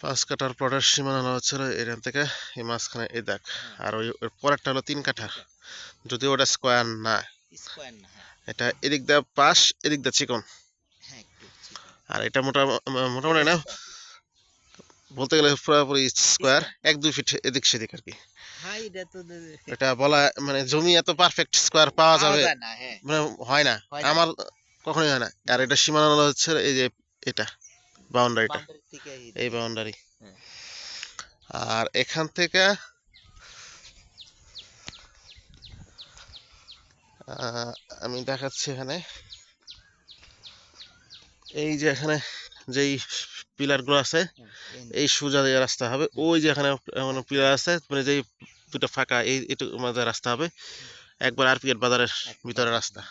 5 কাঠার প্লটের সীমানা হচ্ছিল এখান থেকে এই মাঝখানে এই দেখ, আর ওই ওর পরেরটা হলো 3 কাঠা, যদিও ওটা স্কোয়ার না, স্কোয়ার না, হ্যাঁ এটা এদিক দিয়ে পাশ এদিক দিয়ে চিকন, হ্যাঁ একটু চিকন। আর এটা মোটামুটি না বলতে গেলে পুরোপুরি স্কোয়ার, 1-2 ফিট এদিক সেদিক আর কি। হ্যাঁ এটা তো এটা বলা মানে জমি এত পারফেক্ট স্কোয়ার পাওয়া পাওয়া যাবে যায় না, হ্যাঁ মানে হয় না, হয় না। আমার কখনোই হয় না। আর এটা সীমানা হচ্ছে এই যে এটা বাউন্ডারিটা, বাউন্ডারি থেকে এই এদিকে। বাউন্ডারি। হ্যাঁ আর এখান থেকে আহ, আমি দেখাচ্ছি এখানে, এই যে এখানে যেই পিলার গুলো আছে, হ্যাঁ এই সোজা দিয়ে রাস্তা হবে, ওই যে এখানে পিলার আছে মানে যেই দুটো ফাঁকা এই এটুকু মাঝে রাস্তা হবে, একবার আরপিএট বাজারের ভিতরে রাস্তা।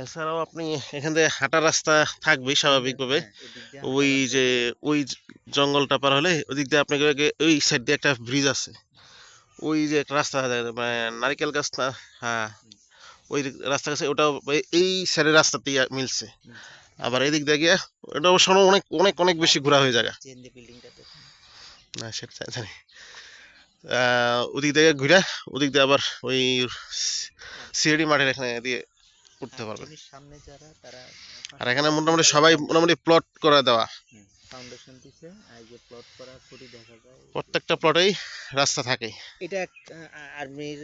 এছাড়াও আপনি এখান থেকে হাঁটার রাস্তা থাকবেই স্বাভাবিকভাবে, হ্যাঁ এদিক দিয়ে ওই হাঁটার রাস্তা যে আছে। ওই জঙ্গলটা পার হলে ওদিক দিয়ে আপনাকে ওই সাইড দিয়ে একটা ব্রিজ আছে, ওই যে একটা রাস্তা মানে নারিকেল গাছ না, হ্যাঁ ওই রাস্তা গেছে ওটাও এই সাইডের রাস্তাতেই মিলছে। মিলছে। আবার এদিক দিয়ে গিয়ে এটা অবশ্য অনেক অনেক অনেক বেশি ঘোরা হয়ে যায়। চেন দি বিল্ডিংটা দেখুন। না সেটা জানি, ওদিক থেকে ঘুরে ওদিক দিয়ে আবার ওই সিআইডি মাঠের এখানে দিয়ে উঠতে পারবেন। জমির সামনে যারা তারা আর এখানে মোটামুটি সবাই মোটামুটি প্লট করে দেওয়া, ফাউন্ডেশন দিছে, এই যে প্লট করা খুঁটি দেখা যায়। প্রত্যেকটা প্লটেই রাস্তা থাকে। এটা এক আর্মির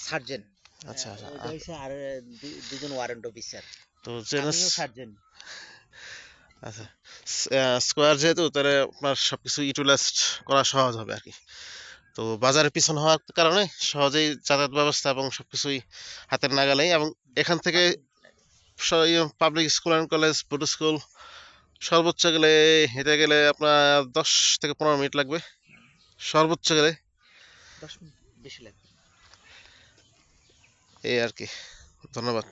সার্জন, আচ্ছা আচ্ছা ওইটা হচ্ছে আর দুজন ওয়ারেন্ট অফিসার, তো আমিও সার্জন। আচ্ছা, স্কোয়ার যেহেতু তাহলে আপনার সবকিছু ইউটিলাইজ করা সহজ হবে আর কি। তো বাজারের পিছন হওয়ার কারণে সহজেই যাতায়াত ব্যবস্থা এবং সবকিছুই হাতের নাগালেই, এবং এখান থেকে public school and college, board school সর্বোচ্চ গেলে হেঁটে গেলে আপনার 10 থেকে 15 মিনিট লাগবে সর্বোচ্চ গেলে, 10 মিনিট বেশি লাগবে। এই আর কি। ধন্যবাদ।